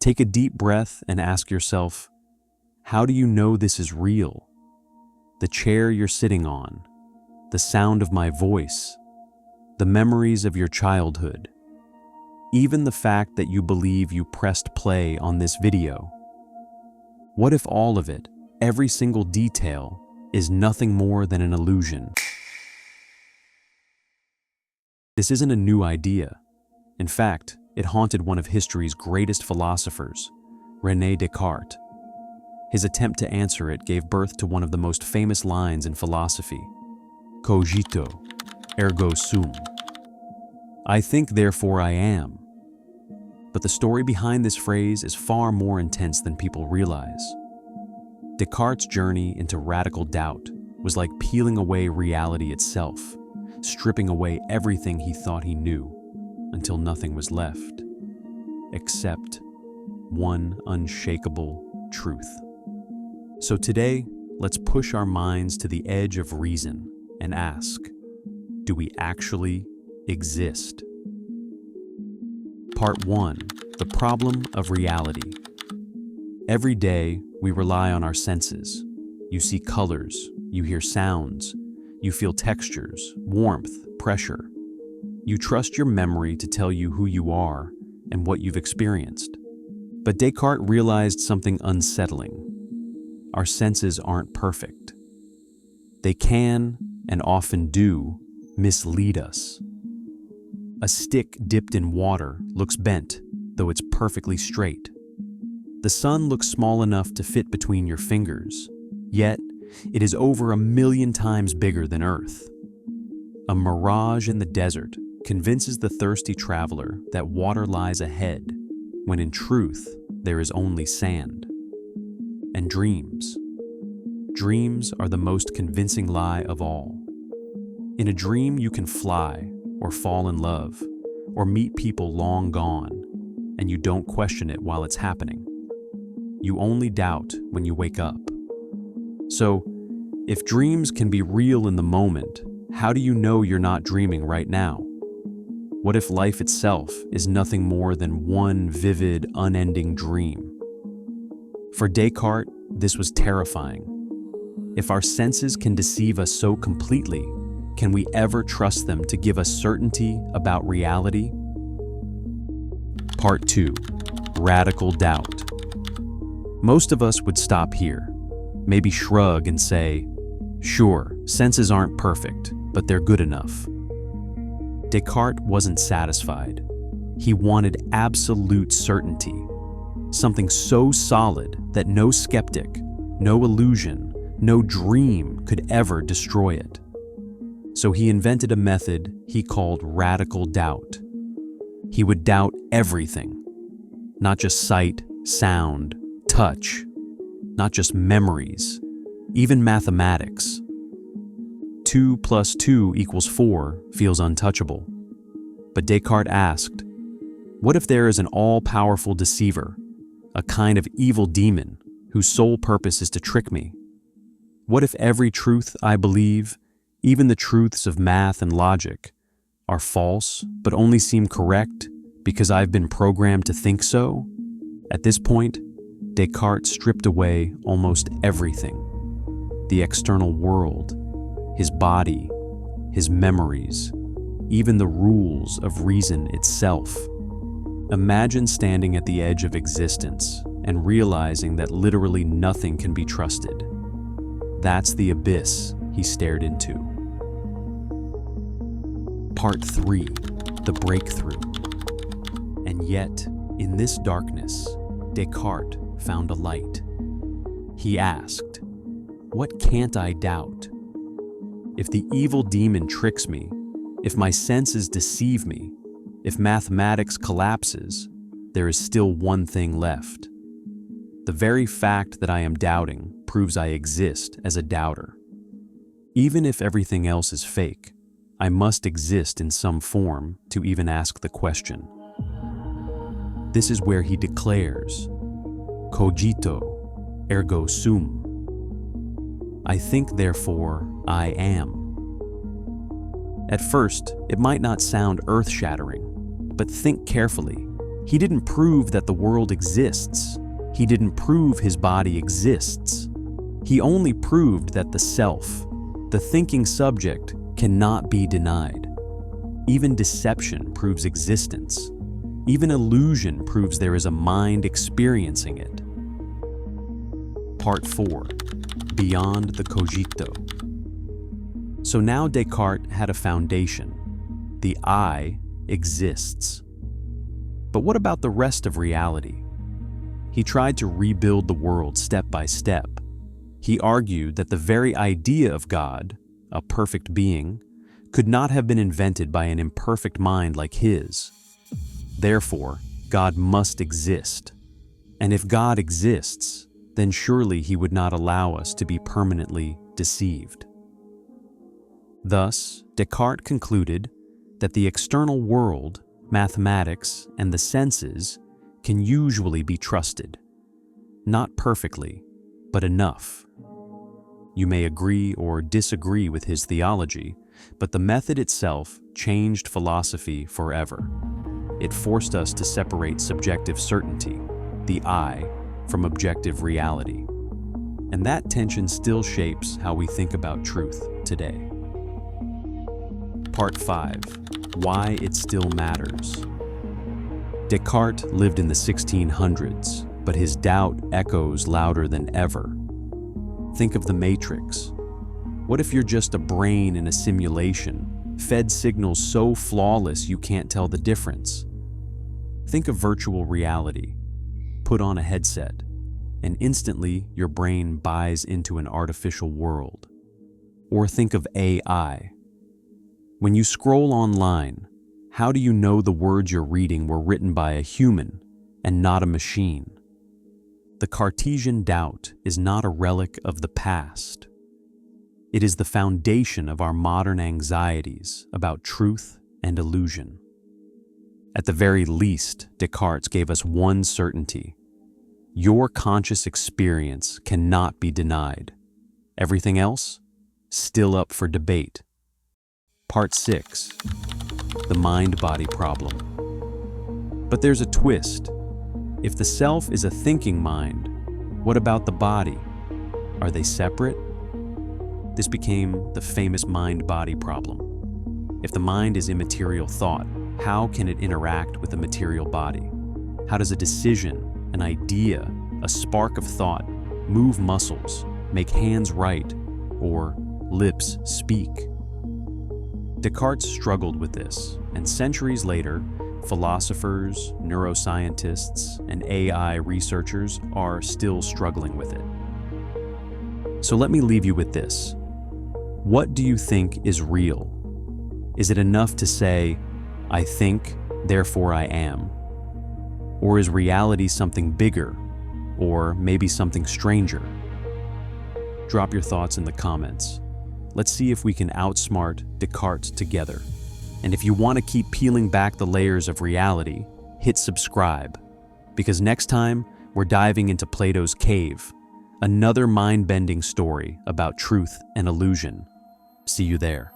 Take a deep breath and ask yourself, how do you know this is real? The chair you're sitting on, the sound of my voice, the memories of your childhood, even the fact that you believe you pressed play on this video. What if all of it, every single detail, is nothing more than an illusion? This isn't a new idea. In fact, it haunted one of history's greatest philosophers, René Descartes. His attempt to answer it gave birth to one of the most famous lines in philosophy, Cogito, ergo sum. I think, therefore I am. But the story behind this phrase is far more intense than people realize. Descartes' journey into radical doubt was like peeling away reality itself, stripping away everything he thought he knew, until nothing was left, except one unshakable truth. So today, let's push our minds to the edge of reason and ask, do we actually exist? Part 1. The problem of reality. Every day, we rely on our senses. You see colors, you hear sounds, you feel textures, warmth, pressure. You trust your memory to tell you who you are and what you've experienced. But Descartes realized something unsettling. Our senses aren't perfect. They can, and often do, mislead us. A stick dipped in water looks bent, though it's perfectly straight. The sun looks small enough to fit between your fingers, yet it is over 1,000,000 times bigger than Earth. A mirage in the desert convinces the thirsty traveler that water lies ahead, when in truth there is only sand. And dreams. Dreams are the most convincing lie of all. In a dream you can fly, or fall in love, or meet people long gone, and you don't question it while it's happening. You only doubt when you wake up. So, if dreams can be real in the moment, how do you know you're not dreaming right now? What if life itself is nothing more than one vivid, unending dream? For Descartes, this was terrifying. If our senses can deceive us so completely, can we ever trust them to give us certainty about reality? Part 2. Radical doubt. Most of us would stop here, maybe shrug and say, sure, senses aren't perfect, but they're good enough. Descartes wasn't satisfied. He wanted absolute certainty, something so solid that no skeptic, no illusion, no dream could ever destroy it. So he invented a method he called radical doubt. He would doubt everything, not just sight, sound, touch, not just memories, even mathematics. 2 + 2 = 4 feels untouchable. But Descartes asked, what if there is an all-powerful deceiver, a kind of evil demon whose sole purpose is to trick me? What if every truth I believe, even the truths of math and logic, are false but only seem correct because I've been programmed to think so? At this point, Descartes stripped away almost everything. The external world, his body, his memories, even the rules of reason itself. Imagine standing at the edge of existence and realizing that literally nothing can be trusted. That's the abyss he stared into. Part 3. The breakthrough. And yet, in this darkness, Descartes found a light. He asked, what can't I doubt? If the evil demon tricks me, if my senses deceive me, if mathematics collapses, there is still one thing left. The very fact that I am doubting proves I exist as a doubter. Even if everything else is fake, I must exist in some form to even ask the question. This is where he declares, Cogito, ergo sum. I think, therefore, I am. At first, it might not sound earth-shattering, but think carefully. He didn't prove that the world exists. He didn't prove his body exists. He only proved that the self, the thinking subject, cannot be denied. Even deception proves existence. Even illusion proves there is a mind experiencing it. Part 4. Beyond the Cogito. So now Descartes had a foundation. The I exists. But what about the rest of reality? He tried to rebuild the world step by step. He argued that the very idea of God, a perfect being, could not have been invented by an imperfect mind like his. Therefore, God must exist. And if God exists, then surely he would not allow us to be permanently deceived. Thus, Descartes concluded that the external world, mathematics, and the senses can usually be trusted. Not perfectly, but enough. You may agree or disagree with his theology, but the method itself changed philosophy forever. It forced us to separate subjective certainty, the I, from objective reality. And that tension still shapes how we think about truth today. Part 5. Why it still matters. Descartes lived in the 1600s, but his doubt echoes louder than ever. Think of the Matrix. What if you're just a brain in a simulation, fed signals so flawless you can't tell the difference? Think of virtual reality. Put on a headset, and instantly your brain buys into an artificial world. Or think of AI. When you scroll online, how do you know the words you're reading were written by a human and not a machine? The Cartesian doubt is not a relic of the past. It is the foundation of our modern anxieties about truth and illusion. At the very least, Descartes gave us one certainty. Your conscious experience cannot be denied. Everything else, still up for debate. Part 6. The mind-body problem. But there's a twist. If the self is a thinking mind, what about the body? Are they separate? This became the famous mind-body problem. If the mind is immaterial thought, how can it interact with a material body? How does a decision, an idea, a spark of thought move muscles, make hands write, or lips speak? Descartes struggled with this, and centuries later, philosophers, neuroscientists, and AI researchers are still struggling with it. So let me leave you with this. What do you think is real? Is it enough to say, I think, therefore I am? Or is reality something bigger, or maybe something stranger? Drop your thoughts in the comments. Let's see if we can outsmart Descartes together. And if you want to keep peeling back the layers of reality, hit subscribe. Because next time, we're diving into Plato's cave, another mind-bending story about truth and illusion. See you there.